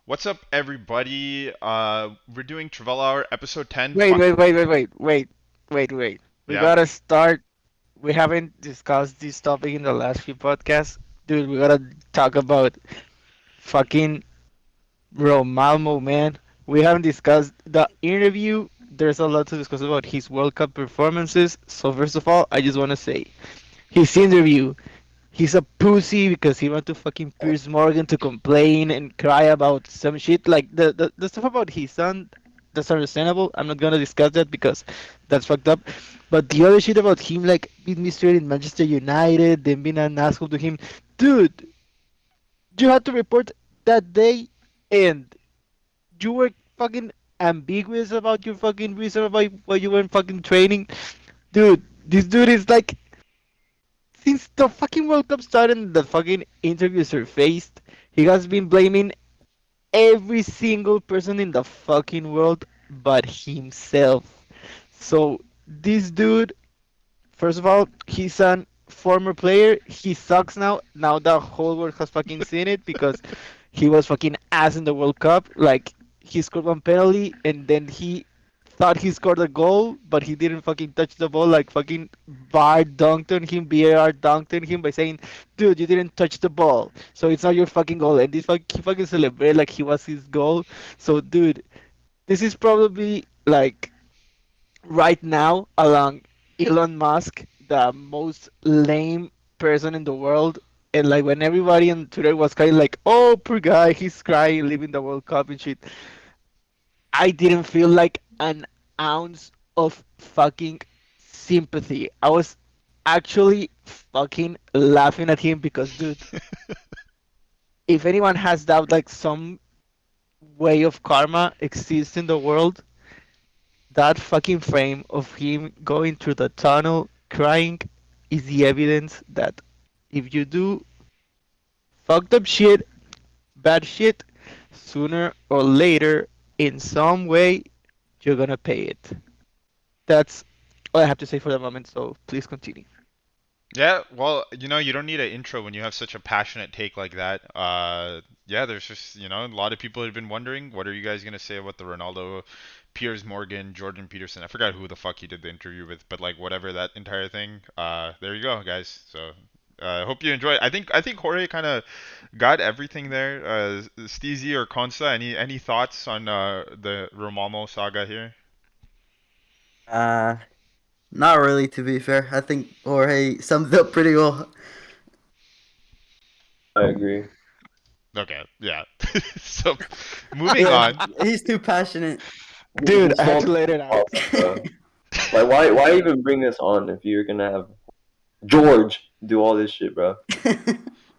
What's up, everybody? We're doing Trivela Hour, episode 10. Wait, wait, wait, wait, wait, wait, wait. We Yeah. gotta start. We haven't discussed this topic in the last few podcasts. Dude, we gotta talk about fucking Romalmo, man. We haven't discussed the interview. There's a lot to discuss about his World Cup performances. So, first of all, I just wanna say his interview. He's a pussy because he went to fucking Piers Morgan to complain and cry about some shit. Like the stuff about his son, that's understandable. I'm not gonna discuss that because that's fucked up. But the other shit about him, like being mistreated in Manchester United, then being an asshole to him, dude, you had to report that day, and you were fucking ambiguous about your fucking reason about why you weren't fucking training, dude. This dude is like since the fucking World Cup started and the fucking interviews surfaced, he has been blaming every single person in the fucking world but himself. So this dude, first of all, he's an former player. He sucks now. Now the whole world has fucking seen it because he was fucking ass in the World Cup. Like he scored one penalty and then he thought he scored a goal, but he didn't fucking touch the ball. Like fucking VAR dunked on him, VAR dunked on him by saying, "Dude, you didn't touch the ball, so it's not your fucking goal." And this he fucking celebrated like he was his goal. So, dude, this is probably like right now along Elon Musk, the most lame person in the world. And like when everybody on Twitter was kind of like, "Oh, poor guy, he's crying, leaving the World Cup and shit," I didn't feel like an ounce of fucking sympathy. I was actually fucking laughing at him because, dude, if anyone has doubt like some way of karma exists in the world, that fucking frame of him going through the tunnel crying is the evidence that if you do fucked up shit, bad shit, sooner or later, in some way, you're gonna pay it. That's all I have to say for the moment, so please continue. Yeah, well, you don't need an intro when you have such a passionate take like that. Yeah, there's just, a lot of people have been wondering, what are you guys gonna say about the Ronaldo, Piers Morgan, Jordan Peterson? I forgot who the fuck he did the interview with, but like whatever that entire thing. There you go, guys. So, I hope you enjoy it. I think Jorge kind of got everything there. Steezy or Consa, any thoughts on the Romalmo saga here? Uh, Not really, to be fair. I think Jorge summed it up pretty well. I agree. Okay, yeah. So, moving Yeah, on. he's too passionate. Dude, He's I had so to let it out. bro. Like, why even bring this on if you're gonna have George do all this shit, bro?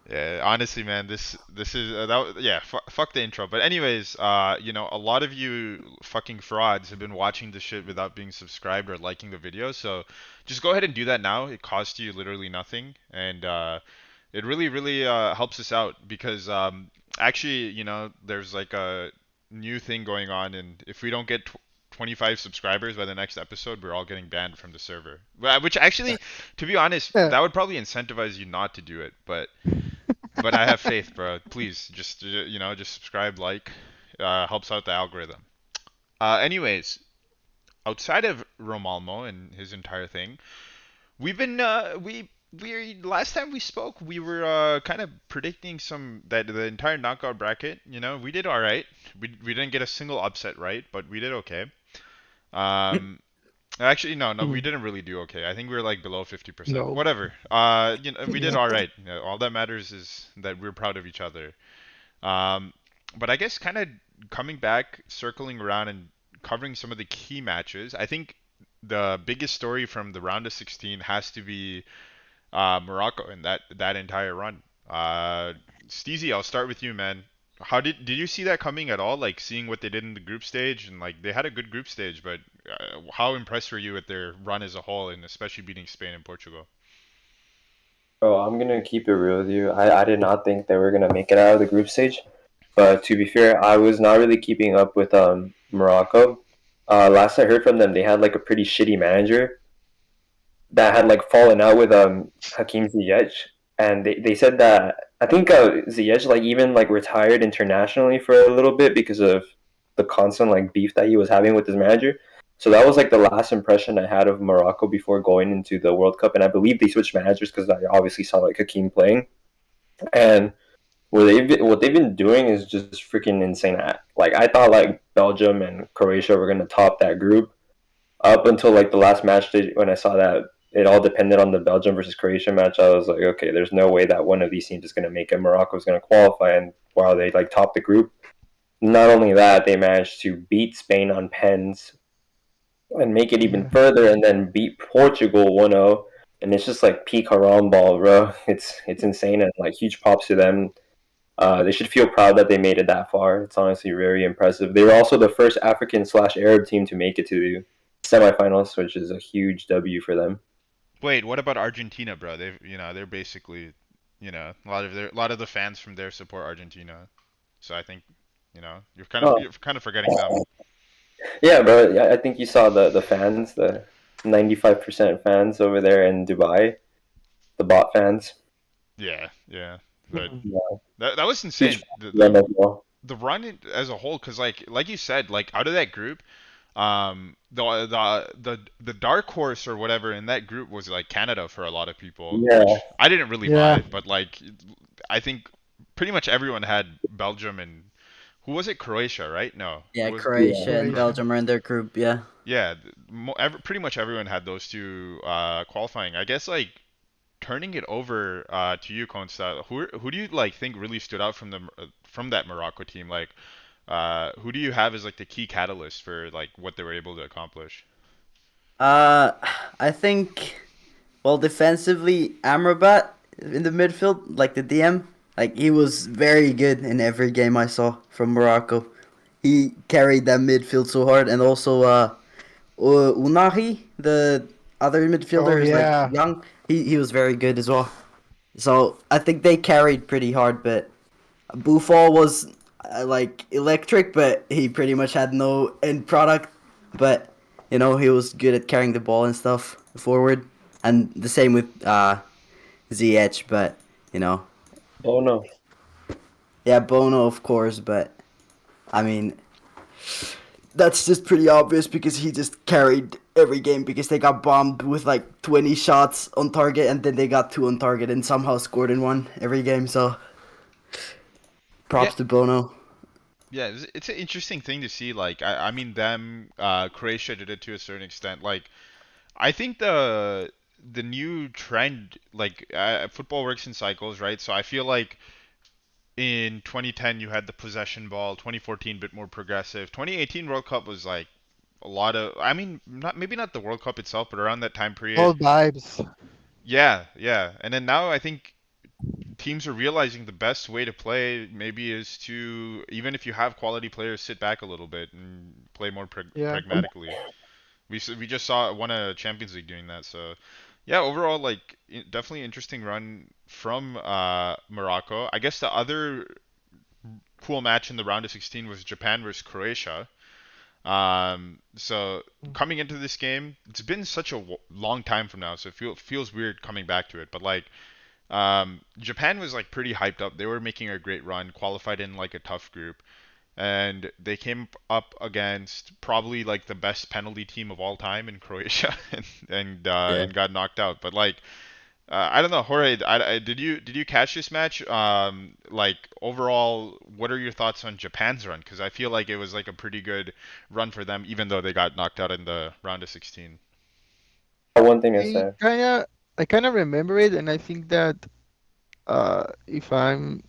Yeah, honestly, man, this is yeah, fuck the intro. But anyways, a lot of you fucking frauds have been watching this shit without being subscribed or liking the video. So just go ahead and do that now. It costs you literally nothing, and it really helps us out because actually, there's like a new thing going on, and if we don't get 25 subscribers by the next episode, we're all getting banned from the server. Which actually, to be honest, Yeah. that would probably incentivize you not to do it, but I have faith, bro. Please, just just subscribe, like, helps out the algorithm. Anyways, outside of Romalmo and his entire thing, we've been we last time we spoke, we were kind of predicting some that the entire knockout bracket. We did all right. We didn't get a single upset right, but we did okay. Um, Actually, no, we Mm, didn't really do okay. I think we were like below 50%. no. Whatever. We did Yeah. all right. All that matters is that we're proud of each other. Um, but I guess kind of coming back, circling around and covering some of the key matches. I think the biggest story from the round of 16 has to be Morocco and that entire run. Steezy, I'll start with you, man. How did you see that coming at all? Like seeing what they did in the group stage, and like they had a good group stage, but how impressed were you with their run as a whole, and especially beating Spain and Portugal? Bro, I'm gonna keep it real with you. I did not think they were gonna make it out of the group stage, but to be fair, I was not really keeping up with Morocco. Last I heard from them, they had like a pretty shitty manager that had like fallen out with Hakim Ziyech, and they said that I think Ziyech like even like retired internationally for a little bit because of the constant like beef that he was having with his manager. So that was like the last impression I had of Morocco before going into the World Cup, and I believe they switched managers because I obviously saw like Hakeem playing, and what they've been doing is just freaking insane. Like I thought like Belgium and Croatia were gonna top that group up until like the last match when I saw that it all depended on the Belgium versus Croatia match. I was like, okay, there's no way that one of these teams is going to make it. Morocco's going to qualify, and while they like top the group, not only that, they managed to beat Spain on pens and make it even Yeah. further, and then beat Portugal 1-0. And it's just like peak haram ball, bro. It's insane, and like huge props to them. They should feel proud that they made it that far. It's honestly very impressive. They were also the first African/Arab team to make it to the semifinals, which is a huge W for them. Wait, what about Argentina, bro? They're basically, a lot of the fans from there support Argentina. So I think, Oh, you're kind of forgetting them. yeah, bro. Yeah, I think you saw the fans, the 95% fans over there in Dubai, the bot fans. Yeah, yeah. But Yeah, that was huge insane. The for them the as well. the run as a whole, because like you said, like out of that group, the dark horse or whatever in that group was like Canada for a lot of people, Yeah, which I didn't really Yeah. buy, but like I think pretty much everyone had Belgium and who was it? Croatia, right? No, who Yeah, was Croatia yeah. and Croatia. Belgium are in their group. Yeah. yeah, pretty much everyone had those two qualifying. I guess like turning it over to you, Consta, who do you like think really stood out from that Morocco team? Like, who do you have as like the key catalyst for like what they were able to accomplish? Uh, I think, well, defensively, Amrabat in the midfield, like the DM, like he was very good in every game I saw from Morocco. He carried that midfield so hard, and also Unai, the other Oh midfielder, is like yeah. young. He was very good as well. So I think they carried pretty hard, but Buffon was like electric, but he pretty much had no end product. But he was good at carrying the ball and stuff forward, and the same with ZH. But you know, Oh no. yeah, Bono of course, but I mean that's just pretty obvious because he just carried every game because they got bombed with like 20 shots on target and then they got two on target and somehow scored in one every game. So Yeah, props to Bono. yeah, it's an interesting thing to see. Like, I mean, Croatia did it to a certain extent. Like, I think the new trend, like, football works in cycles, right? So I feel like in 2010 you had the possession ball, 2014 a bit more progressive. 2018 World Cup was like a lot of, I mean, not maybe not the World Cup itself, but around that time period. All vibes. Yeah, yeah. And then now I think teams are realizing the best way to play maybe is to, even if you have quality players, sit back a little bit and play more Yeah. pragmatically. We just saw won a Champions League doing that. So yeah, overall like definitely interesting run from Morocco. I guess the other cool match in the round of 16 was Japan versus Croatia. So coming into this game, it's been such a long time from now, so feels weird coming back to it. But like, Japan was like pretty hyped up. They were making a great run, qualified in like a tough group, and they came up against probably like the best penalty team of all time in Croatia, Yeah. and got knocked out. But like, I don't know, Jorge. Did you catch this match? Like overall, what are your thoughts on Japan's run? Because I feel like it was like a pretty good run for them, even though they got knocked out in the round of 16. One thing to I say. kind of I kind of remember it, and I think that if I'm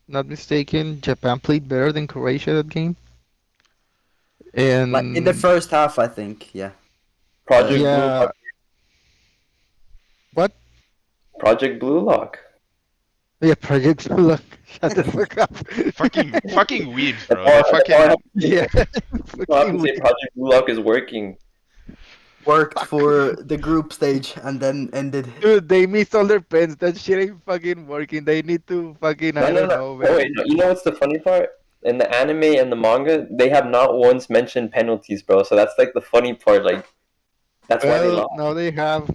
not mistaken, Japan played better than Croatia that game. Like in the And first half, I think. Yeah. But Project Blue yeah, Lock. what? Project Blue Lock. Yeah, Project Look. Shut the fuck up. Fucking weebs, That's bro. all, They that's all I have, fucking Yeah, that's all I have to fucking say. weird. Project Blue Lock is working. worked Fuck. for the group stage and then ended. Dude, they missed all their pens. That shit ain't fucking working. They need to fucking, No, I no, don't no. know, Oh man. wait, no, you know what's the funny part? In the anime and the manga, they have not once mentioned penalties, bro. So that's like the funny part. Like that's why they Well, lost. now they have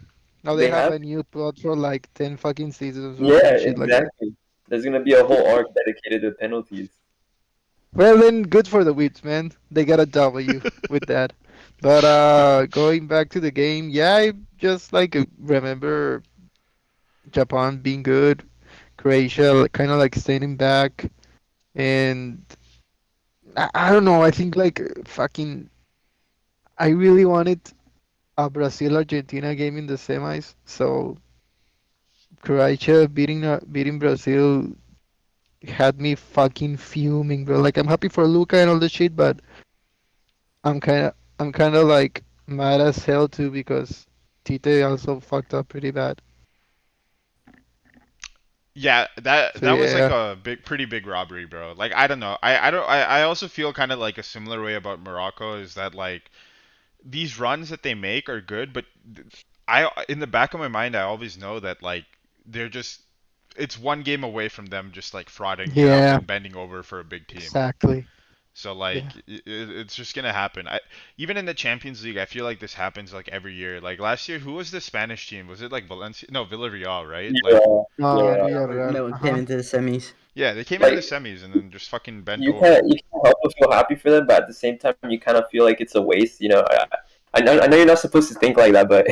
They a have. new plot for like 10 fucking seasons or some Yeah, shit like that. exactly. There's gonna be a whole arc dedicated to penalties. Well, then, good for the Weebs, man. They got a W with that. But going back to the game, yeah, I just like remember Japan being good, Croatia kind of like standing back, and I don't know. I think like fucking, I really wanted a Brazil Argentina game in the semis, so Croatia beating Brazil had me fucking fuming, bro. Like I'm happy for Luca and all the shit, but I'm kind of like mad as hell too because Tite also fucked up pretty bad. Yeah, that So that was like yeah, a pretty big robbery, bro. Like I don't know. I also feel kind of like a similar way about Morocco is that like these runs that they make are good, but I in the back of my mind I always know that like they're just it's one game away from them just like frauding it out yeah, and bending over for a big team. exactly. So Yeah, like it's just gonna happen. Even in the Champions League, I feel like this happens like every year. Like last year, who was the Spanish team? Was it like Valencia? No, Villarreal, right? Like Yeah, yeah. Villarreal. No one came Uh-huh. into the semis. yeah, they came into the Like semis and then just fucking bent you over. can't help but feel happy for them, but at the same time, you kind of feel like it's a waste. I know you're not supposed to think like that, but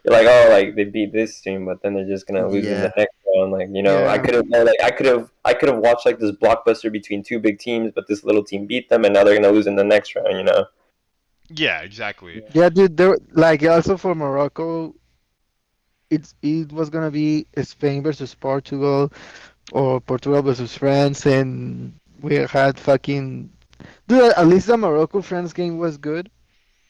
you're like, oh, like they beat this team, but then they're just gonna lose in the Yeah. next round. Like, I Yeah, could have, like, I could have watched like this blockbuster between two big teams, but this little team beat them, and now they're gonna lose in the next round. Yeah, exactly. yeah, dude. There like also for Morocco, it was gonna be Spain versus Portugal or Portugal versus France, and we had fucking dude. At least the Morocco France game was good.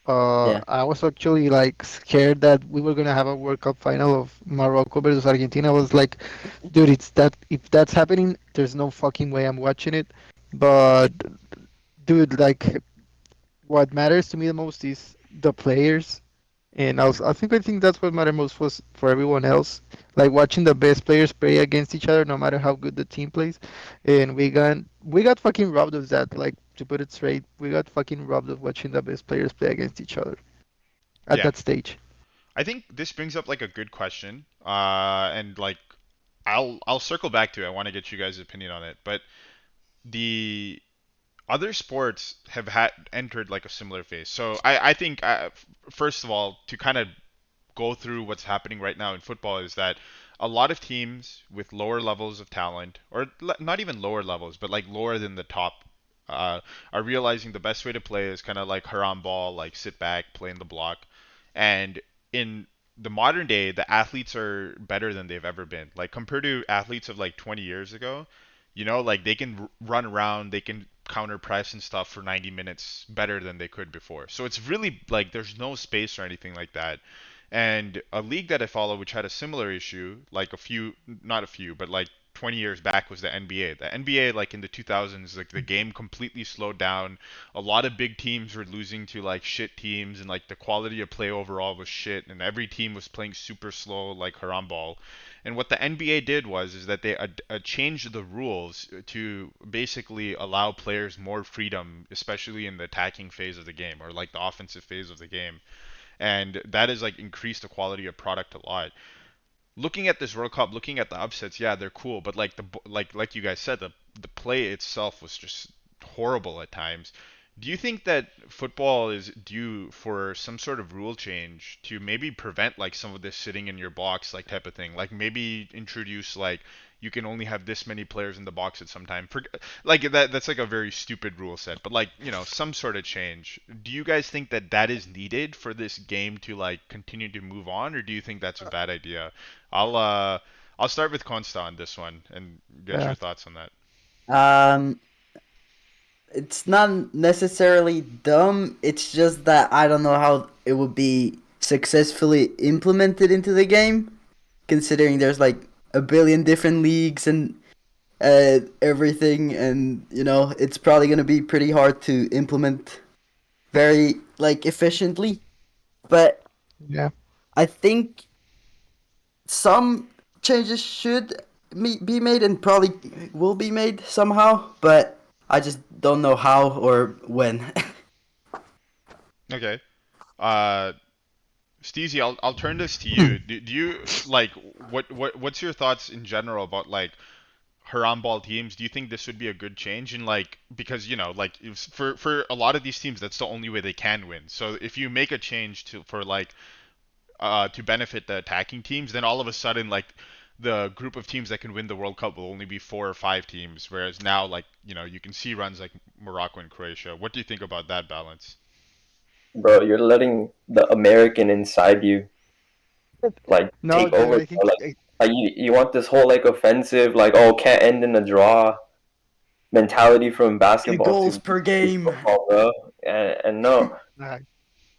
Yeah. I was actually like scared that we were gonna have a World Cup final of Morocco versus Argentina. I was like, dude, it's that if that's happening, there's no fucking way I'm watching it. But dude, like, what matters to me the most is the players, and I think that's what matters most for everyone else. Like watching the best players play against each other, no matter how good the team plays. And we got fucking robbed of that. Like to put it straight, we got fucking robbed of watching the best players play against each other at Yeah. that stage. I think this brings up like a good question. And like I'll circle back to it. I want to get you guys' opinion on it. But the other sports have had entered like a similar phase. So I think first of all to kind of go through what's happening right now in football is that a lot of teams with lower levels of talent, or not even lower levels, but like lower than the top, are realizing the best way to play is kind of like haram ball, like sit back, play in the block. And in the modern day, the athletes are better than they've ever been. Like compared to athletes of like 20 years ago, like they can run around, they can counter press and stuff for 90 minutes better than they could before. So it's really like there's no space or anything like that. And a league that I follow, which had a similar issue, like not a few, but like 20 years back, was the NBA. The NBA, like in the 2000s, like the game completely slowed down. A lot of big teams were losing to like shit teams, and like the quality of play overall was shit, and every team was playing super slow, like haram ball. And what the NBA did is that they changed the rules to basically allow players more freedom, especially in the attacking phase of the game or like the offensive phase of the game, and that has like increased the quality of product a lot. Looking at this World Cup, looking at the upsets, yeah, they're cool, but like like you guys said, the play itself was just horrible at times. Do you think that football is due for some sort of rule change to maybe prevent like some of this sitting in your box like type of thing? Like maybe introduce like you can only have this many players in the box at some time. Like that's like a very stupid rule set, but like, some sort of change. Do you guys think that that is needed for this game to like continue to move on, or do you think that's a bad idea? I'll uh I'll start with Consta on this one and get Yeah, your thoughts on that. Um, it's not necessarily dumb. It's just that I don't know how it would be successfully implemented into the game, considering there's like a billion different leagues and everything, and it's probably gonna be pretty hard to implement very like efficiently. But yeah, I think some changes should be made and probably will be made somehow, but I just don't know how or when. Okay. Uh Steezy, I'll turn this to you. Do you like what's your thoughts in general about like Haram ball teams, do you think this would be a good change? And like, because like for a lot of these teams, that's the only way they can win. So if you make a change to for like to benefit the attacking teams, then all of a sudden like the group of teams that can win the World Cup will only be 4 or 5 teams, whereas now like you can see runs like Morocco and Croatia. What do you think about that balance? Bro, you're letting the American inside you like No, take dude, over. I think Bro. Like you want this whole like offensive, like oh can't end in a draw mentality from Two basketball goals to per game. football, bro. And no, uh,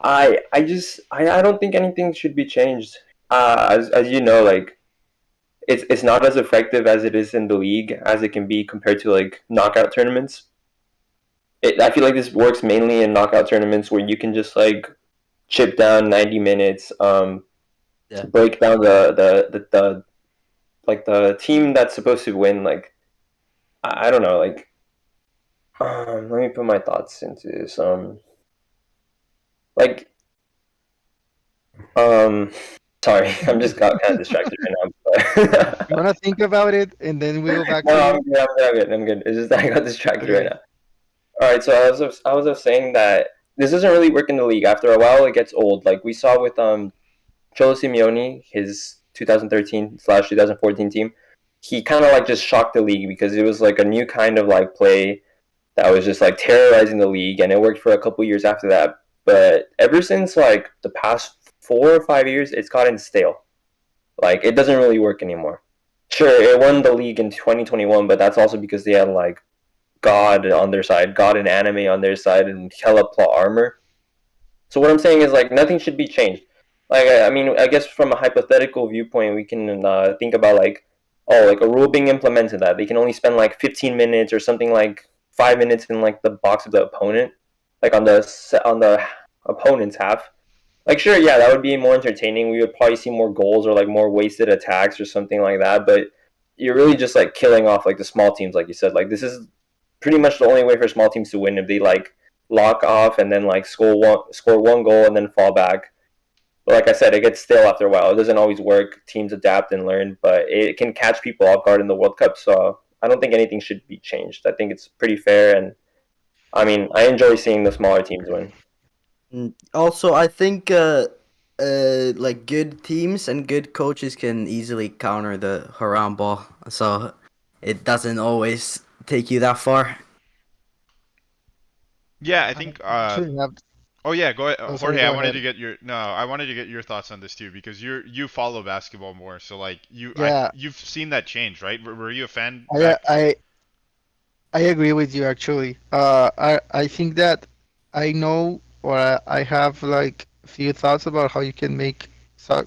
I don't think anything should be changed. As you know, like it's not as effective as it is in the league as it can be compared to like knockout tournaments. I feel like this works mainly in knockout tournaments where you can just like chip down 90 minutes, Yeah. break down the like the team that's supposed to win. Like I don't know, like let me put my thoughts into this. Like um, sorry, I'm just got kind of distracted right now. you But wanna think about it, and then we go back no, to I'm you. good. I'm good. I'm good. It's just that I got distracted right Okay. now. All right, so I was just saying that this doesn't really work in the league. After a while, it gets old. Like we saw with Cholo Simeone, his 2013/2014 team. He kind of like just shocked the league because it was like a new kind of like play that was just like terrorizing the league, and it worked for a couple years after that. But ever since like the past 4 or 5 years, it's gotten stale. Like it doesn't really work anymore. Sure, it won the league in 2021, but that's also because they had like God on their side, God and anime on their side, and hella plot armor. So what I'm saying is like nothing should be changed. Like I mean, I guess from a hypothetical viewpoint, we can think about like, oh, like a rule being implemented that they can only spend like 15 minutes or something like 5 minutes in like the box of the opponent, like on the opponent's half. Like sure, yeah, that would be more entertaining. We would probably see more goals or like more wasted attacks or something like that. But you're really just like killing off like the small teams, like you said. Like this is pretty much the only way for small teams to win if they like lock off and then like score one goal and then fall back. But like I said, it gets stale after a while. It doesn't always work. Teams adapt and learn, but it can catch people off guard in the World Cup. So I don't think anything should be changed. I think it's pretty fair, and I mean I enjoy seeing the smaller teams win. Also, I think like good teams and good coaches can easily counter the haram ball, so it doesn't always take you that far. Yeah, I I think actually have. oh yeah, go ahead. Oh, sorry. Jorge, I Go wanted to ahead. get your no, I wanted to get your thoughts on this too because you follow basketball more. So like Yeah, you've seen that change, right? Were you a fan I back? I I agree with you actually. I think that I know or I have like a few thoughts about how you can make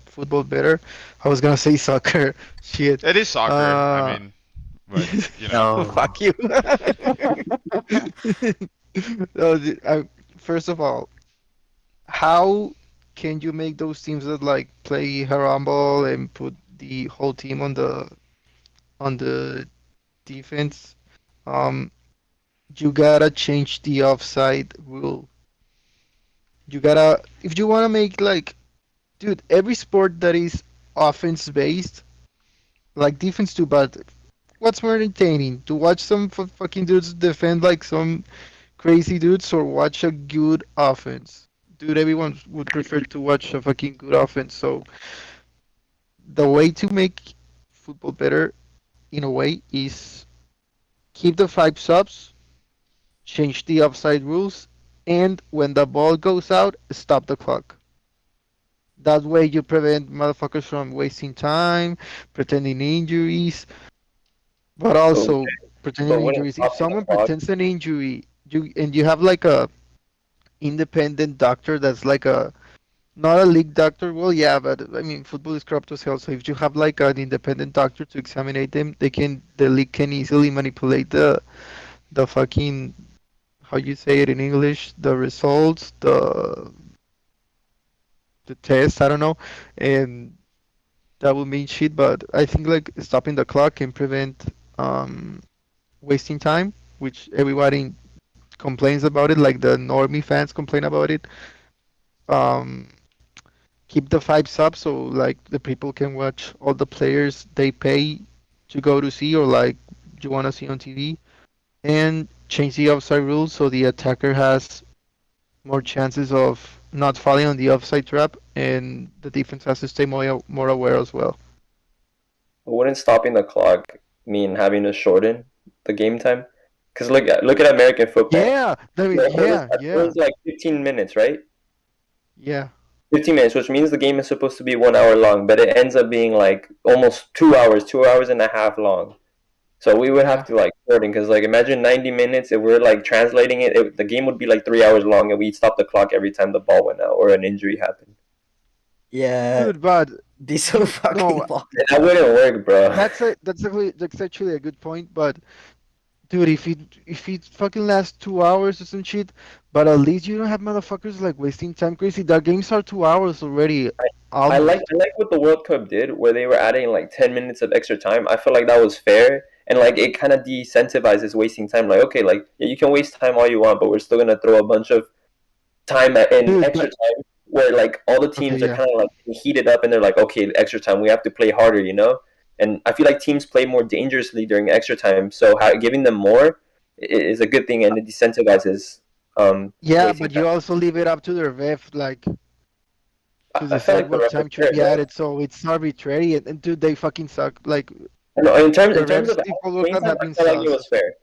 football better. I was gonna say soccer. Shit. It is soccer. I Uh, mean, but No. fuck you. No, first of all, how can you make those teams that like play harambol and put the whole team on the defense? Um, you gotta change the offside rule. You gotta if you wanna make like dude, every sport that is offense based, like defense too, but what's more entertaining? To watch some fucking dudes defend like some crazy dudes or watch a good offense? Dude, everyone would prefer to watch a fucking good offense. So the way to make football better in a way is keep the 5 subs, change the offside rules, and when the ball goes out, stop the clock. That way you prevent motherfuckers from wasting time, pretending injuries, but Okay, also pretending but when it's injuries. If stopping the someone clock, pretends an injury, you have like a independent doctor that's like a not a league doctor. Well, yeah, but I mean football is corrupt as hell. So if you have like an independent doctor to examine them, the league can easily manipulate the fucking how you say it in English, the results, the test. I don't know, and that would mean shit. But I think like stopping the clock can prevent um wasting time, which everybody complains about it. Like the normie fans complain about it. Um, keep the 5 subs so like the people can watch all the players they pay to go to see, or like you want to see on TV, and change the offside rules so the attacker has more chances of not falling on the offside trap, and the defense has to stay more aware as well. But wouldn't stopping the clock mean having to shorten the game time? Because look at American football. Yeah, I mean, Yeah, yeah, it yeah, was like 15 minutes, right? yeah. 15 minutes, which means the game is supposed to be 1 hour long, but it ends up being like almost 2 hours, 2 hours and a half long. So we would have Yeah. to like shorten because like imagine 90 minutes if we're like translating the game would be like 3 hours long and we'd stop the clock every time the ball went out or an injury happened. Yeah, Dude, but be so you fucking no, long. And that wouldn't work, bro. that's actually a good point. But dude, if it fucking lasts 2 hours or some shit, but at least you don't have motherfuckers like wasting time crazy. The games are 2 hours already, I like almost. I like what the World Cup did, where they were adding like 10 minutes of extra time. I feel like that was fair, and like it kind of decentivizes wasting time. Like, okay, like yeah, you can waste time all you want, but we're still gonna throw a bunch of in Dude, extra but time, where like all the okay, teams are yeah, kind of like heated up, and they're like, okay, extra time, we have to play harder, you know. And I feel like teams play more dangerously during extra time, so giving them more is a good thing, and it decentivizes yeah, wasting but you time. also leave it up to the ref, like to I felt decide like the what ref was time should fair, be bro. added. So it's arbitrary, and dude, they fucking suck. Like No, the in terms refs of in World playing Cup time, have I been felt like it was sus. fair.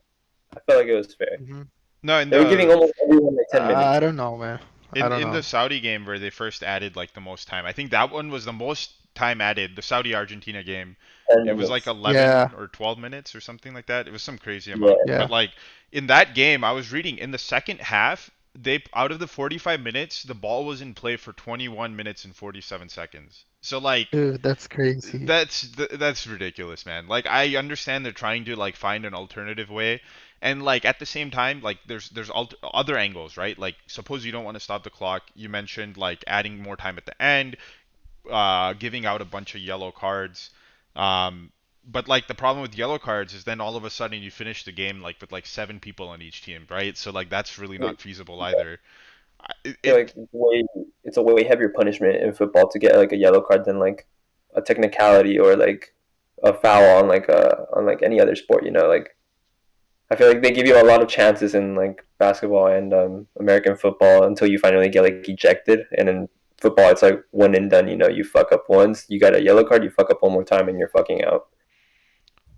I felt like it was fair. Hmm. No, in They were giving the almost everyone like 10 minutes. I don't know, man. I don't in the know. Saudi game where they first added like the most time, I think that one was the most time added. The Saudi Argentina game, Ten it was like minutes. 11 Yeah, or 12 minutes or something like that. It was some crazy Yeah. amount. But yeah. like in that game, I was reading in the second half, they out of the 45 minutes, the ball was in play for 21 minutes and 47 seconds. So like Dude, that's crazy. that's ridiculous, man. Like I understand they're trying to like find an alternative way, and like at the same time, like there's other angles, right? Like suppose you don't want to stop the clock. You mentioned like adding more time at the end, giving out a bunch of yellow cards. But like the problem with yellow cards is then all of a sudden you finish the game like with like 7 people on each team, right? So like that's really not feasible either. It, Feel it like it's a way heavier punishment in football to get like a yellow card than like a technicality or like a foul on like any other sport. You know, like I feel like they give you a lot of chances in like basketball and American football until you finally get like ejected, and in football it's like one and done. You know, you fuck up once, you got a yellow card, you fuck up one more time, and you're fucking out.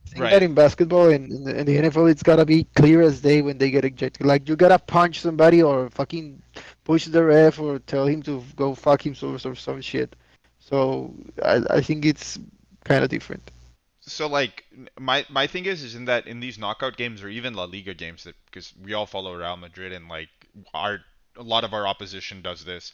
I think that right. in basketball and in the NFL, it's gotta be clear as day when they get ejected. Like you gotta punch somebody or fucking push the ref or tell him to go fuck himself or some shit. So I think it's kind of different. So like my thing is in that in these knockout games or even La Liga games that because we all follow Real Madrid and like our a lot of our opposition does this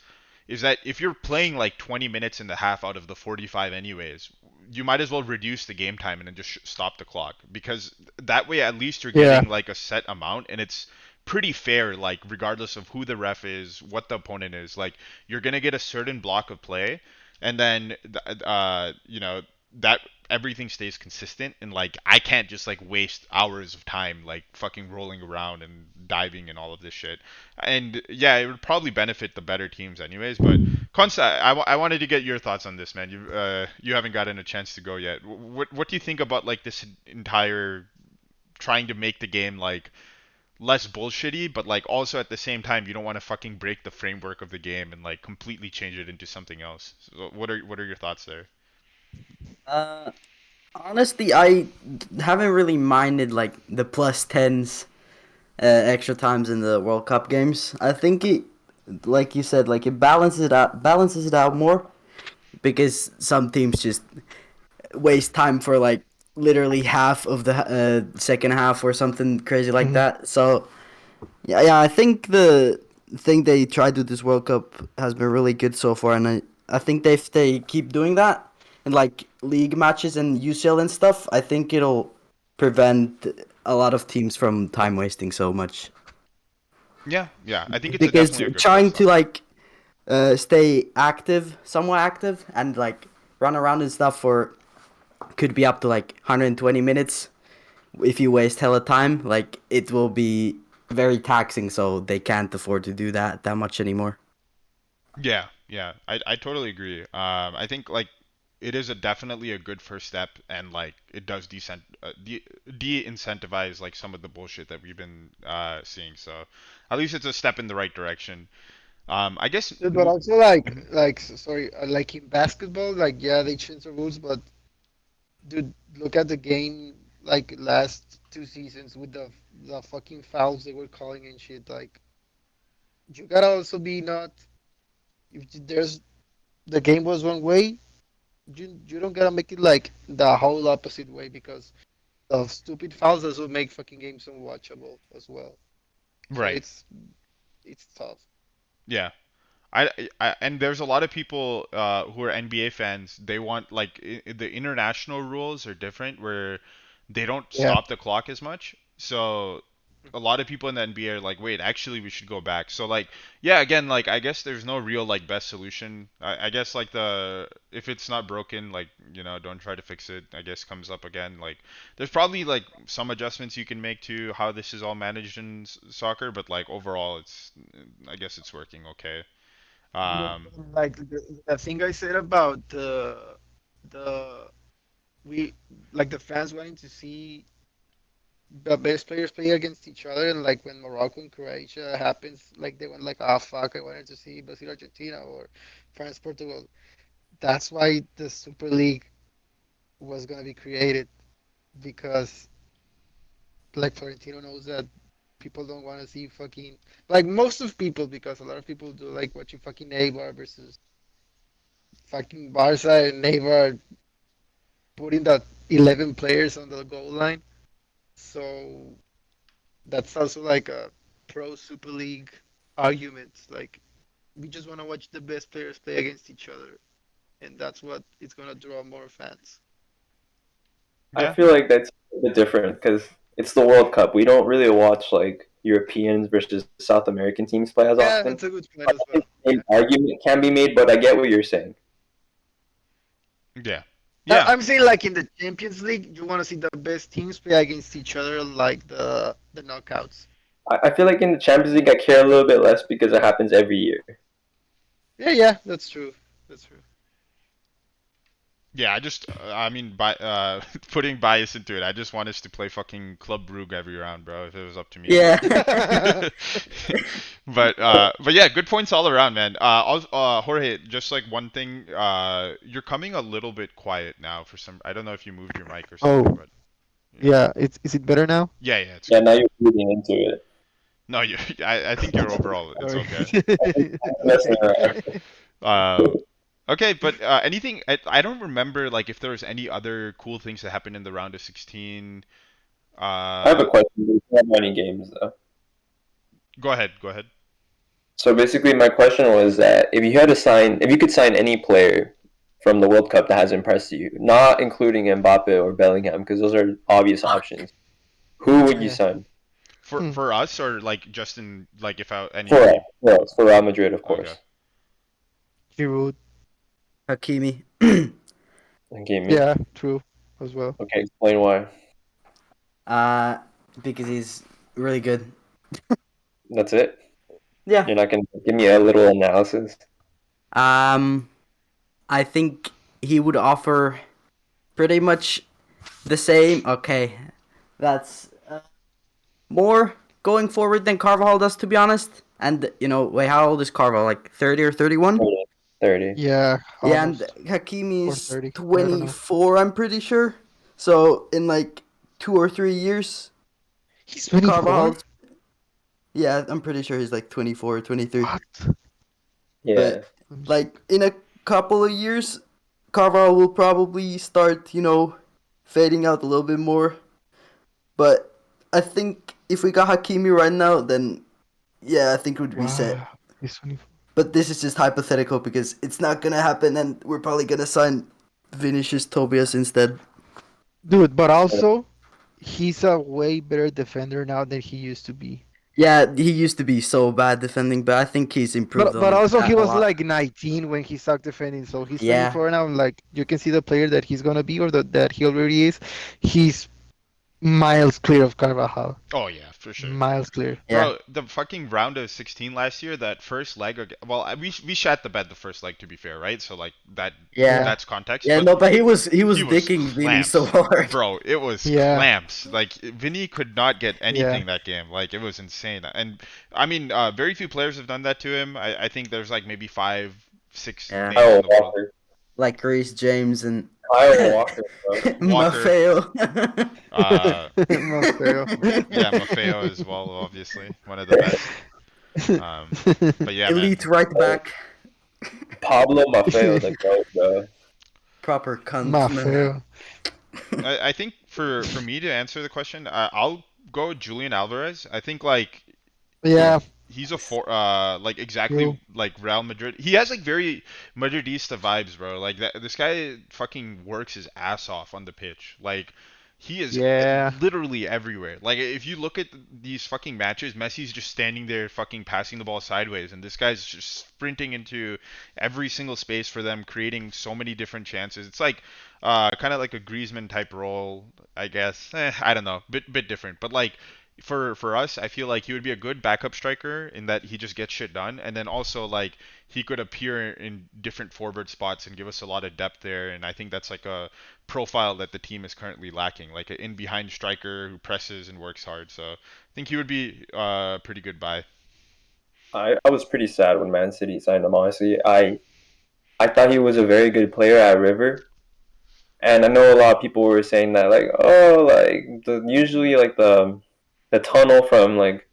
is that if you're playing like 20 minutes in the half out of the 45 anyways, you might as well reduce the game time and then just stop the clock because that way at least you're Yeah. getting like a set amount and it's pretty fair like regardless of who the ref is, what the opponent is. Like you're going to get a certain block of play and then that everything stays consistent and like I can't just like waste hours of time like fucking rolling around and diving and all of this shit. And yeah, it would probably benefit the better teams anyways, but Consta, I wanted to get your thoughts on this, man. You haven't gotten a chance to go yet. What do you think about like this entire trying to make the game like less bullshitty, but like also at the same time you don't want to fucking break the framework of the game and like completely change it into something else. So what are your thoughts there? Uh, Honestly, I haven't really minded like the plus tens extra times in the World Cup games. I think it, like you said, like it balances it out more because some teams just waste time for like literally half of the second half or something crazy like Hmm. that. So yeah, I think the thing they tried with this World Cup has been really good so far, and I think if they keep doing that in like league matches and UCL and stuff, I think it'll prevent a lot of teams from time wasting so much. Yeah, yeah. I think it's Because definitely a good trying first to step. like stay active, somewhat active, and like run around and stuff for could be up to like 120 minutes. If you waste hella time, like it will be very taxing, so they can't afford to do that much anymore. Yeah, yeah. I totally agree. I think like it is a definitely a good first step, and like it does de-incentivize like some of the bullshit that we've been seeing. So at least it's a step in the right direction. I guess Dude, but also sorry, like in basketball, like yeah, they changed the rules, but dude, look at the game like last 2 seasons with the fucking fouls they were calling and shit. Like you gotta also be not if there's the game was one way, you don't gotta make it like the whole opposite way because of stupid fouls that will make fucking games unwatchable as well. So right. it's tough. Yeah. And there's a lot of people who are NBA fans. They want like the international rules are different where they don't Yeah. stop the clock as much. So a lot of people in the NBA are like, wait, actually we should go back. So like, yeah, again, like I guess there's no real like best solution. I guess like the if it's not broken, like don't try to fix it. I guess comes up again. Like there's probably like some adjustments you can make to how this is all managed in soccer, but like overall, I guess it's working okay. No, Um, like the thing I said about the we like the fans wanting to see the best players play against each other, and like when Morocco and Croatia happens, like they went like, ah, fuck, I wanted to see Brazil Argentina or France Portugal. That's why the Super League was gonna be created because like Florentino knows that people don't want to see fucking like most of people because a lot of people do like watching fucking Neymar versus fucking Barca and Neymar putting that 11 players on the goal line. So that's also like a pro Super League argument. Like we just want to watch the best players play against each other, and that's what it's gonna draw more fans. I yeah, feel like that's a bit different because it's the World Cup. We don't really watch like Europeans versus South American teams play as Yeah, often. that's a good point I as think well. the Yeah, same argument can be made, but I get what you're saying. yeah, yeah, I'm saying like in the Champions League, you want to see the best teams play against each other, like the knockouts. I feel like in the Champions League, I care a little bit less because it happens every year. Yeah, yeah, that's true. That's true. yeah. I mean, by putting bias into it, I just want us to play fucking Club Brugge every round, bro. If it was up to me. Yeah. But yeah, good points all around, man. Jorge, just like one thing, you're coming a little bit quiet now for some. I don't know if you moved your mic or Oh, something, but yeah, yeah. It's is it better now? yeah, yeah, it's Yeah, good. now you're reading into it. No, you. I think you're overall. It's Sorry. okay. Messing Okay. around. Um, okay, but anything? I don't remember like if there was any other cool things that happened in the round of 16. I have a Uh, question. We don't have any games though. Go ahead. Go ahead. So basically, my question was that if you could sign any player from the World Cup that has impressed you, not including Mbappe or Bellingham, because those are obvious options, who would you Yeah. sign For Hmm. for us or like just in like if any for us? team? For Real Madrid, of Okay. course. Giroud. Hakimi. Okay, me. Yeah, true as well. Okay, explain why. uh, because he's really good. That's it. Yeah. You're not gonna give me a little analysis. Um, I think he would offer pretty much the same. Okay, that's more going forward than Carvajal does, to be honest. And wait, how old is Carvajal? Like 30 or 31? 30. Yeah, Yeah, and almost. Hakimi Or is 30. I don't know. 24, I'm pretty sure. So in like 2 or 3 years, He's 24? Carvajal's, yeah, I'm pretty sure he's like 24 or 23. What? Yeah. But like in a couple of years, Carvajal will probably start, fading out a little bit more. But I think if we got Hakimi right now, then yeah, I think it would be set. Wow. He's 24. But this is just hypothetical because it's not gonna happen, and we're probably gonna sign Vinicius Tobias instead. Dude, but also, he's a way better defender now than he used to be. Yeah, he used to be so bad defending, but I think he's improved But on also he that a was lot. like 19 when he started defending, so he's Yeah, 24 now. Like you can see the player that he's gonna be or that he already is. He's Miles clear of Carvajal. Oh yeah, for sure. Miles clear. Yeah. Bro, the fucking round of 16 last year, that first leg, well, we shat the bed the first leg to be fair, right? So like Yeah. Yeah. that's context, Yeah, but no, but he was he was dicking Vinny so clamps. hard. Bro, it was Yeah. clamps. Like Vinny could not get Yeah. anything that game. Like it was insane. And I mean, very few players have done that to him. I think there's like maybe five, six Yeah. names in Kyle the world. Walker. Like Reece James and Kyle Walker, bro. Walker, Maffeo. uh, Maffeo. yeah, Maffeo as well, obviously one of the best. But yeah, man. Elite right back. Pablo Maffeo, the GOAT, bro. Proper cunt, man. Maffeo. I think for me to answer the question, I'll go Julian Alvarez. I think like Yeah. he's a like exactly True. like Real Madrid. He has like very Madridista vibes, bro. Like this guy fucking works his ass off on the pitch. Like he is Yeah. literally everywhere. Like if you look at these fucking matches, Messi's just standing there fucking passing the ball sideways, and this guy's just sprinting into every single space for them, creating so many different chances. It's like kind of like a Griezmann type role, I guess. I don't know, bit different, but like for us, I feel like he would be a good backup striker in that he just gets shit done, and then also like he could appear in different forward spots and give us a lot of depth there. And I think that's like a profile that the team is currently lacking, like an in behind striker who presses and works hard. So I think he would be pretty good buy. I was pretty sad when Man City signed him, honestly. I thought he was a very good player at River. And I know a lot of people were saying that like, oh, like usually like the tunnel from like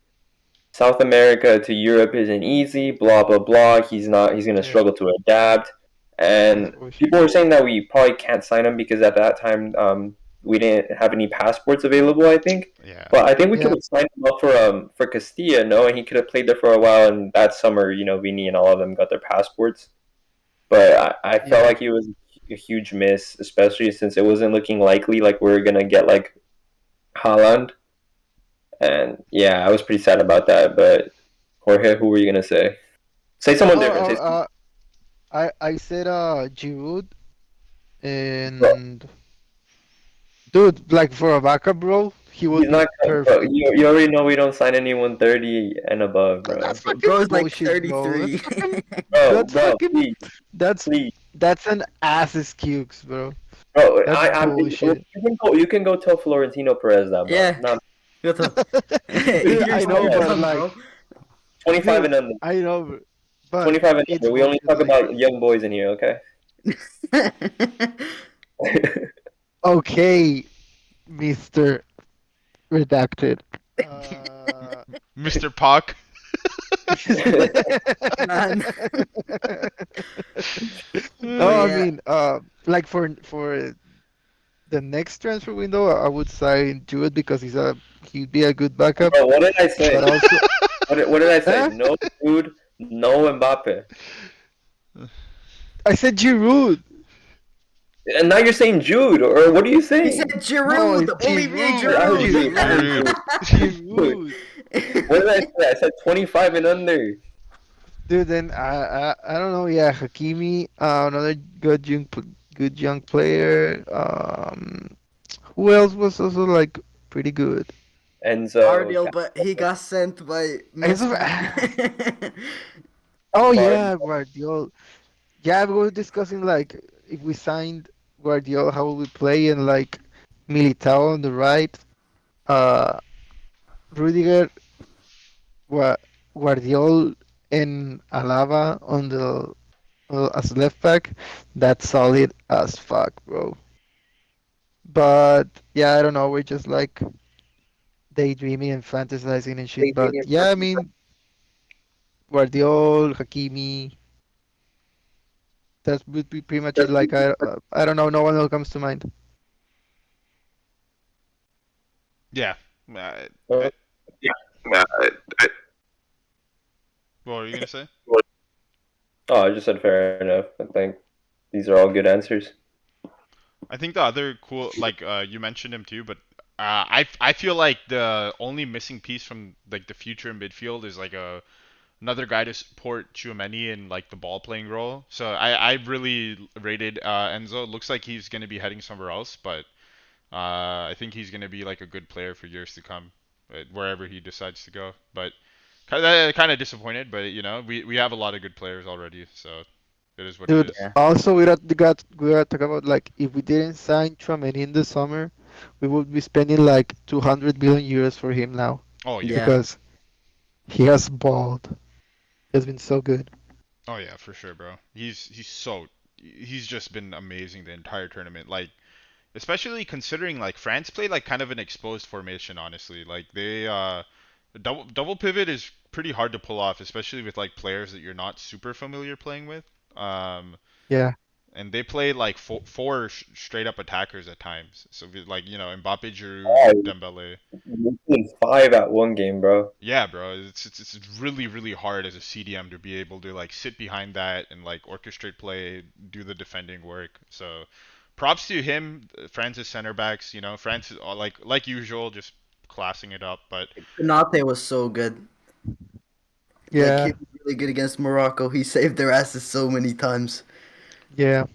South America to Europe isn't easy, blah blah blah. He's gonna Yeah. struggle to adapt. That's And bullshit. people were saying that we probably can't sign him because at that time we didn't have any passports available, I think. Yeah. But I think we could Yeah. have signed him up for Castilla, no, and he could have played there for a while. And that summer, Vini and all of them got their passports. But I felt Yeah. like he was a huge miss, especially since it wasn't looking likely like we were gonna get like Haaland. And yeah, I was pretty sad about that. But Jorge, who were you gonna say? Say someone different. Oh, Say someone, I said Giroud bro, and dude, like for a backup role, he he's would be not. Bro, perfect. you already know we don't sign anyone 30 and above, bro. That's fucking Bro's like bullshit, bro. 33. Bro, That's bro, fucking please, that's please, that's an ass excuse, bro. bro. That's You bullshit. can go. You can go tell Florentino Perez that, bro. Yeah. Not What the? Dude, You're I still know, but young, like, bro. 25 dude, and under. I know, but 25 and it's under. We only bullshit. talk Like, about young boys in here, okay? okay, Mister Redacted. Uh, Mr. Pock. Man. But no, I yeah. mean, like for the next transfer window, I would say do it because he'd be a good backup. Bro, what did I say? But also, What did I say? huh? No dude, no Mbappe. I said Giroud. And now you're saying Jude, or what are you He said saying? No, Giroud, it's Olivier Giroud. I heard Giroud. Jude. I heard Giroud. Jude. Giroud. What did I say? I said 25 and under. Dude, then I don't know. Yeah, Hakimi, another good young player. Who else was also like pretty good? Enzo, Ardiel, but he got sent by Enzo- Messi. Oh Vardy. yeah, Guardiola. Yeah, we were discussing like if we signed Guardiola, how would we play? And like Militao on the right, uh, Rudiger, Guardiola, and Alaba on the as left back. That's solid as fuck, bro. But yeah, I don't know. We're just like daydreaming and fantasizing and shit. But yeah, I mean, Guardiola, Hakimi, that would be pretty much it. Like I don't know. No one else comes to mind. Yeah. Uh, Uh, I, what were you gonna say? oh, I just said fair enough. I think these are all good answers. I think the other cool, like you mentioned him too, but I feel like the only missing piece from like the future in midfield is like another guy to support Tchoumeni in like the ball playing role. So I really rated Enzo. It looks like he's gonna be heading somewhere else, but I think he's gonna be like a good player for years to come, wherever he decides to go. But kind of disappointed, but we have a lot of good players already, so it is what it Dude, is. Yeah. also we got to talk about like if we didn't sign Tchoumeni in the summer, we would be spending like 200 million euros for him now Oh yeah. Yeah. because he has balled. He has been so good. Oh yeah, for sure, bro. He's just been amazing the entire tournament. Like especially considering like France played like kind of an exposed formation, honestly. Like they double pivot is pretty hard to pull off, especially with like players that you're not super familiar playing with. Um, Yeah, and they play like four straight up attackers at times. So like Mbappe, Giroud, Yeah, Dembele. you're playing 5 at one game, bro. Yeah, bro, it's really hard as a CDM to be able to like sit behind that and like orchestrate play, do the defending work. So props to him, France's center backs. France is like usual, just classing it up. But Konate was so good. Like he yeah, was really good against Morocco. He saved their asses so many times. yeah.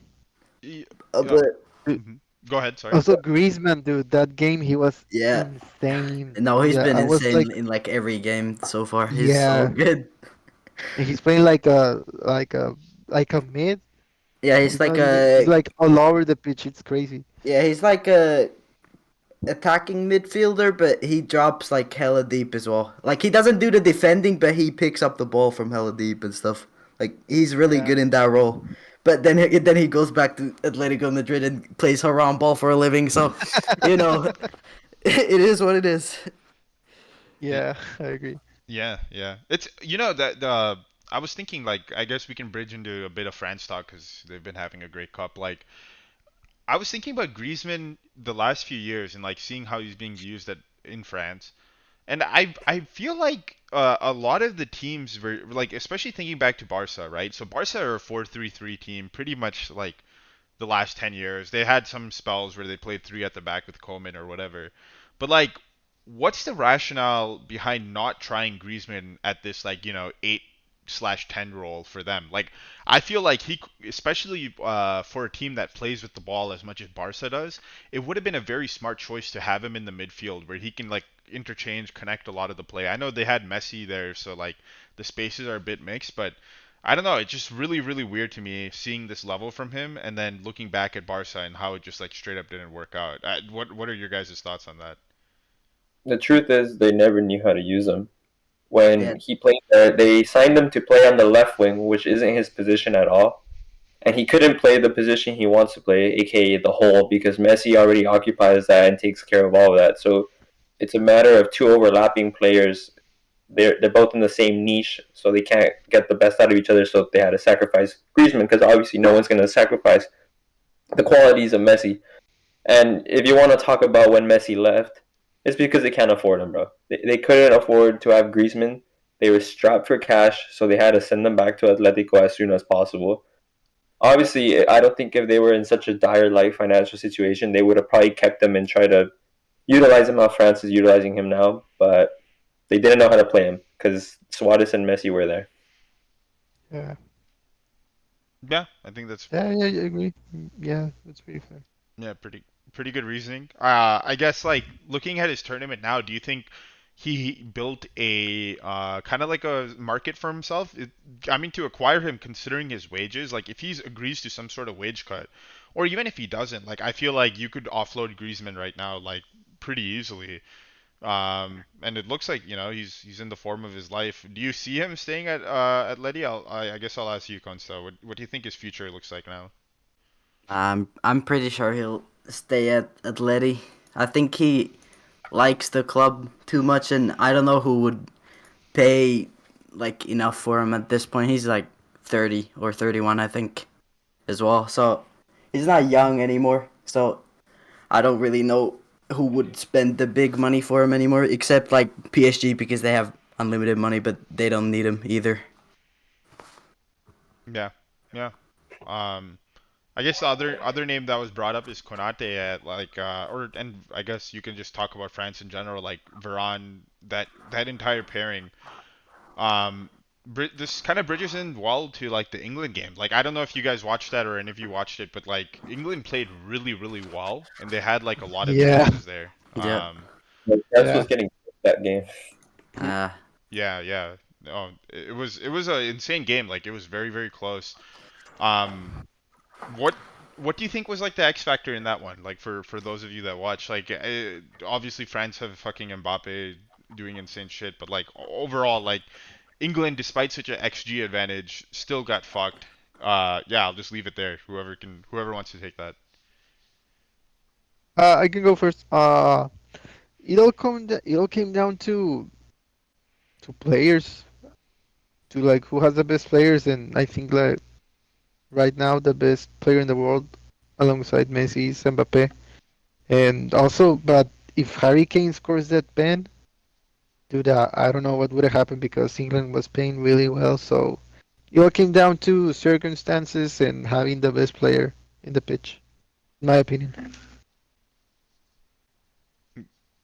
y- uh, But Dude, go ahead, sorry. also Griezmann, dude, that game he was yeah, insane. no, he's Yeah, been I was like, insane in like every game so far. He's so yeah, good. he's playing like a mid. Yeah, he's He's like not even. He's a like all over the pitch. It's crazy. yeah, he's like a attacking midfielder, but he drops like hella deep as well. Like he doesn't do the defending, but he picks up the ball from hella deep and stuff. Like he's really Yeah. good in that role. But then he goes back to Atletico Madrid and plays haram ball for a living. So, you know, it is what it is. Y- Yeah, I agree. Yeah, yeah. It's that I was thinking like I guess we can bridge into a bit of France talk because they've been having a great cup. Like I was thinking about Griezmann the last few years and like seeing how he's being used in France. And I feel like a lot of the teams were like, especially thinking back to Barca, right? So Barca are a 4-3-3 team, pretty much like the last 10 years. They had some spells where they played three at the back with Koeman or whatever. But like, what's the rationale behind not trying Griezmann at this like 8/10 role for them? Like, I feel like especially for a team that plays with the ball as much as Barca does, it would have been a very smart choice to have him in the midfield where he can like interchange, connect a lot of the play. I know they had Messi there, so like the spaces are a bit mixed, but I don't know. It's just really weird to me seeing this level from him, and then looking back at Barca and how it just like straight up didn't work out. What are your guys' thoughts on that? The truth is, they never knew how to use him. Yeah, When he played there, they signed him to play on the left wing, which isn't his position at all. And he couldn't play the position he wants to play, aka the hole, because Messi already occupies that and takes care of all of that. So it's a matter of two overlapping players. They're both in the same niche, so they can't get the best out of each other. So they had to sacrifice Griezmann because obviously no one's going to sacrifice the qualities of Messi. And if you want to talk about when Messi left, it's because they can't afford him, bro. They couldn't afford to have Griezmann. They were strapped for cash, so they had to send them back to Atletico as soon as possible. Obviously, I don't think if they were in such a dire like financial situation, they would have probably kept him and tried to utilize him how France is utilizing him now. But they didn't know how to play him because Suarez and Messi were there. Yeah. Yeah, I think that's Yeah, I agree. Yeah, that's pretty fair. yeah pretty good reasoning. I guess like looking at his tournament now, do you think he built a kind of like a market for himself? I mean, to acquire him, considering his wages, like if he agrees to some sort of wage cut, or even if he doesn't, like I feel like you could offload Griezmann right now, like pretty easily. And it looks like he's in the form of his life. Do you see him staying at Letty? I guess I'll ask you, Consta. What do you think his future looks like now? I'm pretty sure he'll stay at Atleti. I think he likes the club too much, and I don't know who would pay like enough for him at this point. He's like 30 or 31, I think, as well. So he's not young anymore. So I don't really know who would spend the big money for him anymore, except like PSG because they have unlimited money, but they don't need him either. Yeah, yeah. Um, I guess the other name that was brought up is Konate at like and I guess you can just talk about France in general, like Varane, that entire pairing. Um, this kind of bridges in well to like the England game. Like I don't know if you guys watched that or any of you watched it, but like England played really, really well, and they had like a lot of Yeah, chances there. Yeah. Like, Press yeah. was getting that game. Uh, Yeah, yeah. Oh, it was an insane game. Like it was very, very close. Um, what what do you think was like the X factor in that one? Like for those of you that watch, like obviously France have fucking Mbappe doing insane shit, but like overall, like England, despite such an XG advantage, still got fucked. Yeah, I'll just leave it there. Whoever wants to take that. I can go first. It all came down to players, to like who has the best players, and I think like right now the best player in the world alongside Messi is Mbappe. And also, but if Harry Kane scores that pen, dude, I don't know what would have happened because England was playing really well. So it all came down to circumstances and having the best player in the pitch, in my opinion.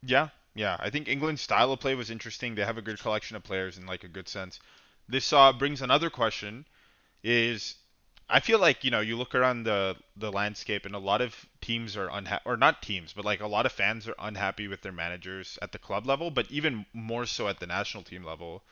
Yeah, yeah. I think England's style of play was interesting. They have a good collection of players in like a good sense. This brings another question. Is I feel like you look around the landscape and a lot of teams are unhappy, or not teams, but like a lot of fans are unhappy with their managers at the club level, but even more so at the national team level.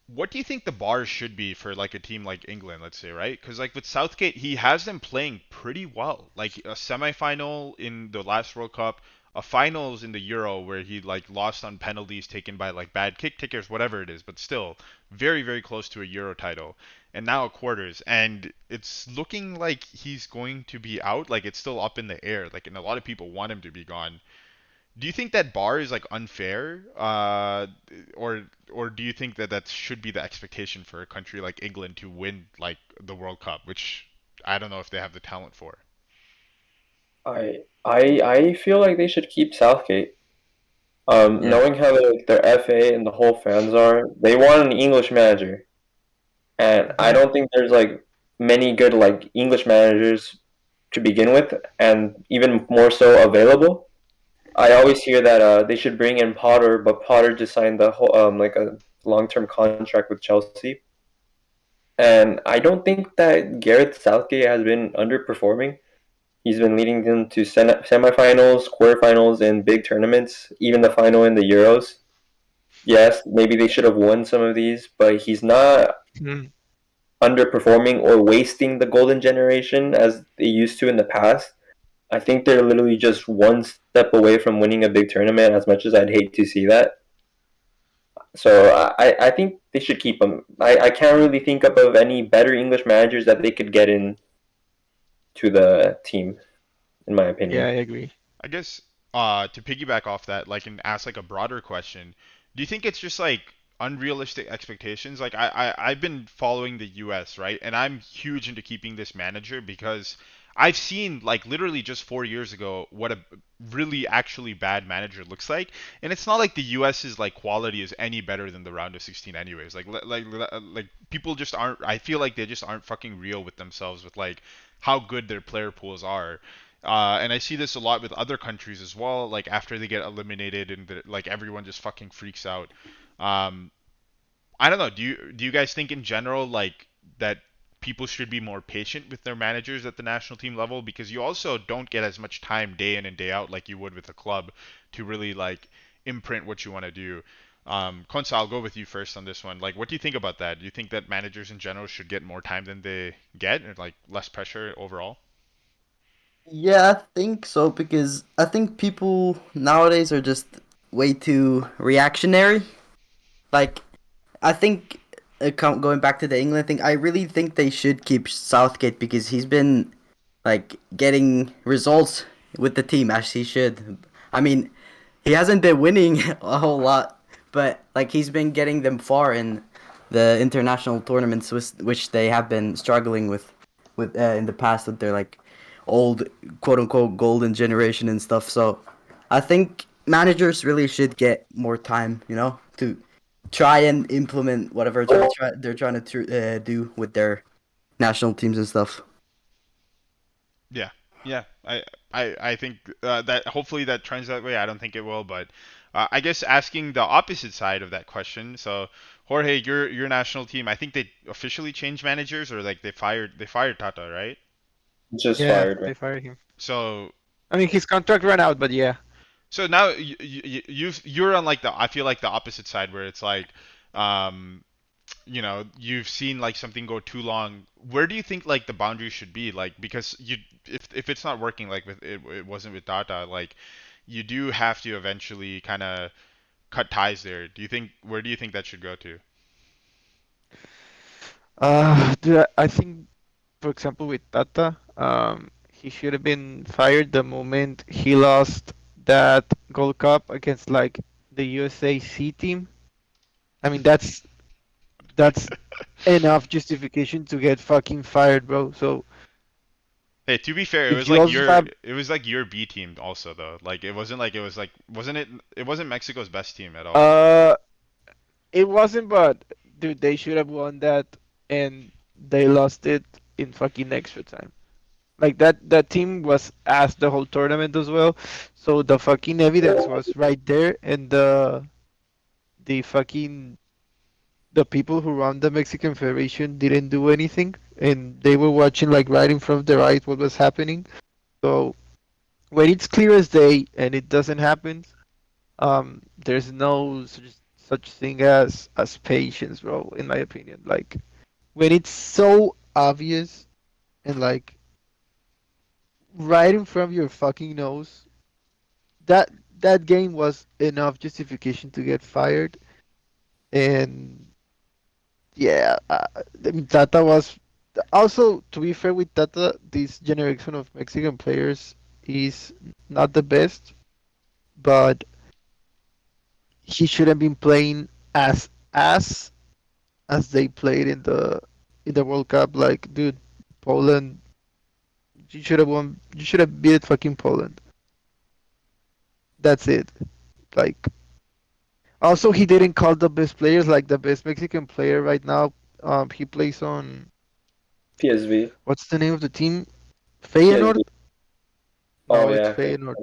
What do you think the bar should be for like a team like England, let's say, right? Because like with Southgate, he has them playing pretty well. Like a semifinal in the last World Cup, a finals in the Euro where he like lost on penalties taken by like bad kick takers, whatever it is, but still very, very close to a Euro title. And now a quarters, and it's looking like he's going to be out. Like it's still up in the air. Like and a lot of people want him to be gone. Do you think that bar is like unfair, or do you think that that should be the expectation for a country like England to win like the World Cup, which I don't know if they have the talent for. I feel like they should keep Southgate. Yeah. Knowing how like their FA and the whole fans are, they want an English manager, and I Yeah. don't think there's like many good like English managers to begin with, and even more so available. I always hear that they should bring in Potter, but Potter just signed the whole like a long-term contract with Chelsea, and I don't think that Gareth Southgate has been underperforming. He's been leading them to semifinals, quarterfinals, and big tournaments, even the final in the Euros. Yes, maybe they should have won some of these, but he's not Mm. underperforming or wasting the golden generation as they used to in the past. I think they're literally just one step away from winning a big tournament, as much as I'd hate to see that. So I think they should keep him. I can't really think up of any better English managers that they could get in to the team, in my Yeah, opinion. I agree. I guess to piggyback off that, like and ask like a broader question, do you think it's just like unrealistic expectations? Like I've been following the US, right? And I'm huge into keeping this manager because I've seen like literally just 4 years ago what a really actually bad manager looks like, and it's not like the US's like quality is any better than the round of 16 anyways. Like people just aren't. I feel like they just aren't fucking real with themselves with like how good their player pools are. And I see this a lot with other countries as well. Like after they get eliminated and like everyone just fucking freaks out. Um, I don't know. Do you guys think in general like that people should be more patient with their managers at the national team level because you also don't get as much time day in and day out like you would with a club to really like imprint what you want to do. Konsa, I'll go with you first on this one. Like, what do you think about that? Do you think that managers in general should get more time than they get, or like less pressure overall? yeah, I think so because I think people nowadays are just way too reactionary. Like, I think going back to the England thing, I really think they should keep Southgate because he's been like getting results with the team as he should. I mean, he hasn't been winning a whole lot, but like he's been getting them far in the international tournaments, which they have been struggling with in the past with their like old quote unquote golden generation and stuff. So I think managers really should get more time, to try and implement whatever they're trying to do with their national teams and stuff. Yeah, yeah. I think that hopefully that trends that way. I don't think it will, but I guess asking the opposite side of that question. So Jorge, your national team. I think they officially changed managers, or like they fired Tata, right? Just Yeah, fired, right? they fired him. So I mean, his contract ran out, but yeah. so now you're on like the I feel like the opposite side where it's like, um, you've seen like something go too long. Where do you think like the boundary should be? Like because if it's not working like with it wasn't with Data, like you do have to eventually kind of cut ties there. Where do you think that should go to? Dude, I think, for example, with Tata, he should have been fired the moment he lost that Gold Cup against like the USA C team. I mean, that's enough justification to get fucking fired, bro. So Hey, to be fair, if you also have, it was like your B team also though. Like it wasn't like it was like it wasn't Mexico's best team at all. uh, it wasn't, but dude, they should have won that, and they lost it in fucking extra time. Like that team was asked the whole tournament as well, so the fucking evidence was right there, and the fucking the people who run the Mexican Federation didn't do anything, and they were watching like right in front of their eyes what was happening. So when it's clear as day and it doesn't happen, there's no such thing as patience, bro. In my opinion, like when it's so obvious and like right in front of your fucking nose, that that game was enough justification to get fired. And yeah, I mean Tata was also, to be fair with Tata, this generation of Mexican players is not the best, but he shouldn't been playing as as they played in the World Cup. Like, dude, Poland, you should have won. You should have beat fucking Poland. That's it. Like, also he didn't call the best players. Like the best Mexican player right now. He plays on PSV. what's the name of the team? Feyenoord? PSV. Oh No, it's yeah, okay. Feyenoord.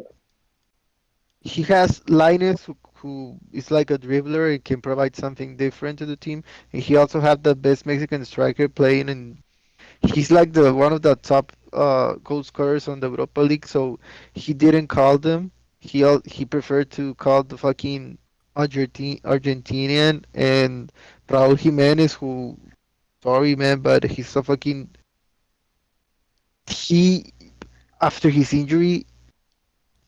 He has Linus who is like a dribbler and can provide something different to the team. And he also have the best Mexican striker playing, and he's like the one of the top goal scorers on the Europa League. So he didn't call them. He preferred to call the fucking Argentinian and Raúl Jimenez, who sorry man, but he's so fucking he after his injury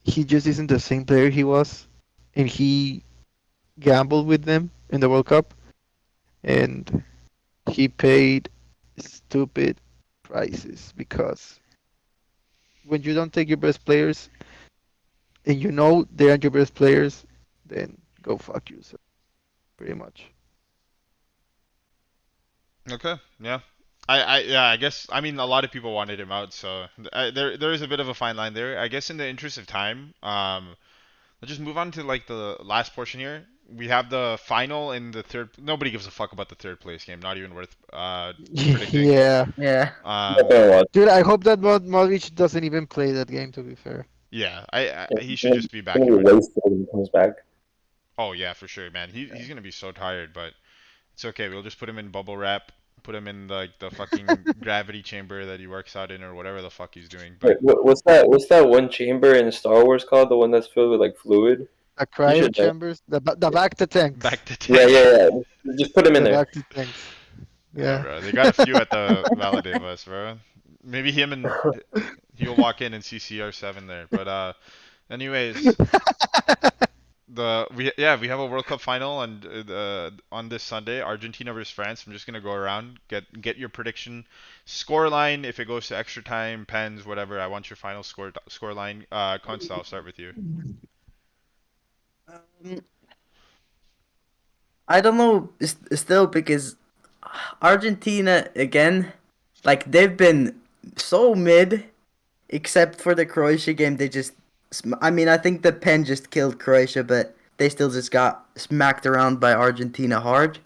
he just isn't the same player he was, and he gambled with them in the World Cup, and he paid stupid prices because when you don't take your best players and you know they aren't your best players, then go fuck yourself, pretty much. Okay, yeah. Yeah, I guess I mean a lot of people wanted him out, so there is a bit of a fine line there. I guess in the interest of time, let's just move on to like the last portion here. We have the final and the third. Nobody gives a fuck about the third place game. Not even worth predicting. Yeah, Yeah. Not Um, gonna watch. dude, I hope that Modric doesn't even play that game. To be fair. yeah, he It's should just be back gonna in be red. wasted when he comes back. Oh yeah, for sure, man. He's gonna be so tired, but it's okay. We'll just put him in bubble wrap. Put him in like the fucking gravity chamber that he works out in, or whatever the fuck he's doing. Wait, But what's that? What's that one chamber in Star Wars called? The one that's filled with like fluid? The You cryo should know. chambers, the back to tanks, back to Yeah, tank. yeah, yeah. Just put him in the there. back to tanks. Yeah, Yeah. bro. They got a few at the Validate bus, bro. Maybe him and he'll walk in and see CR7 there. But anyways, we have a World Cup final on this Sunday, Argentina versus France. I'm just gonna go around, get your prediction, score line if it goes to extra time, pens, whatever. I want your final score line. Consta, I'll start with you. Um, I don't know still because Argentina again, like they've been so mid, except for the Croatia game. They just, I mean, I think the pen just killed Croatia, but they still just got smacked around by Argentina hard.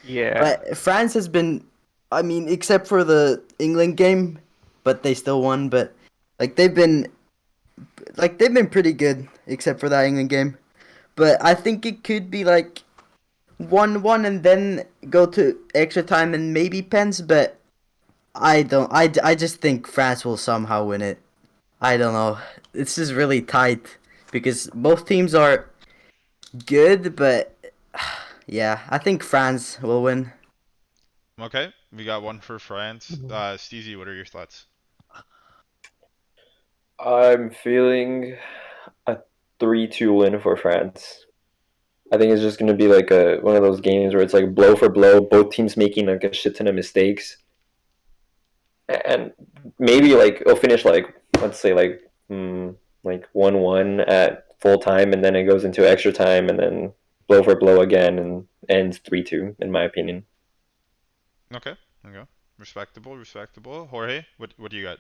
Yeah. But France has been, I mean, except for the England game, but they still won. But like they've been pretty good, except for that England game. But I think it could be like 1-1 and then go to extra time and maybe pens, but I don't. I just think France will somehow win it. I don't know. This is really tight because both teams are good, but yeah, I think France will win. Okay, we got one for France. Mhm. Steezy, what are your thoughts? I'm feeling a 3-2 win for France. I think it's just going to be like a one of those games where it's like blow for blow, both teams making like a shit ton of mistakes, and maybe like it'll finish like let's say like 1-1 at full time, and then it goes into extra time, and then blow for blow again, and ends 3-2 in my opinion. Okay, okay, respectable, respectable. Jorge, what do you got?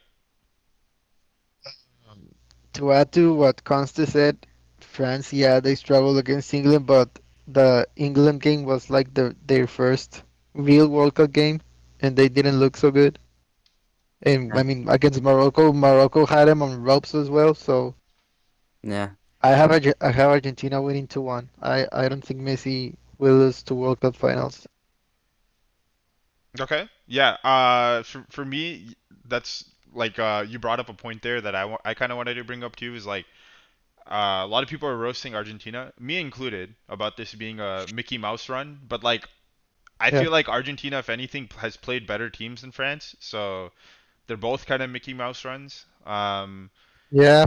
To add to what Consta said, France, yeah, they struggled against England, but the England game was like their first real World Cup game, and they didn't look so good. And Yeah. I mean, against Morocco, Morocco had them on ropes as well. So Yeah. I have Argentina winning 2-1. I don't think Messi will lose to World Cup finals. Okay, yeah. For me, that's like you brought up a point there that I kind of wanted to bring up too is like a lot of people are roasting Argentina, me included, about this being a Mickey Mouse run, but like I Yeah, feel like Argentina, if anything, has played better teams than France, so they're both kind of Mickey Mouse runs. yeah,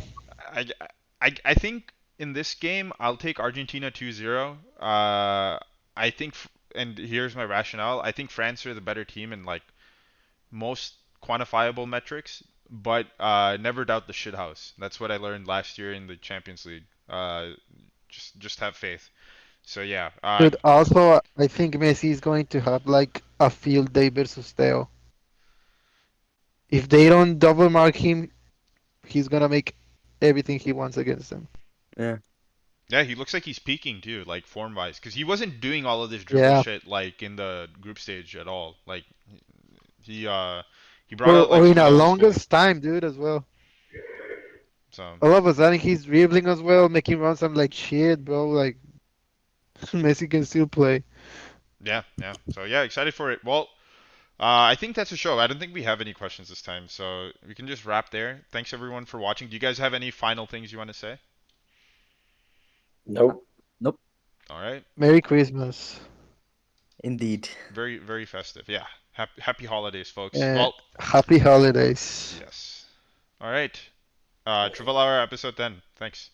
I, I think in this game I'll take Argentina 2-0. I think, and here's my rationale. I think France are the better team in like most quantifiable metrics, but never doubt the shithouse. That's what I learned last year in the Champions League. Just have faith. So yeah, dude. Also, I think Messi is going to have like a field day versus Theo. If they don't double mark him, he's gonna make everything he wants against them. Yeah. yeah, he looks like he's peaking too, like form wise, because he wasn't doing all of this dribble Yeah, shit like in the group stage at all. Like he uh he brought or out like or in something a else fully. longest time, dude, as well. So All of a sudden, he's dribbling as well, making runs. I'm like, shit, bro. Like Messi can still play. yeah, yeah. So yeah, excited for it. Well, I think that's a show. I don't think we have any questions this time, so we can just wrap there. Thanks everyone for watching. Do you guys have any final things you want to say? Nope. Nope. All right. Merry Christmas Indeed. Very, very festive. Yeah. Happy holidays, folks. and Well, happy holidays. yes. All right. Trivela episode 10. Thanks.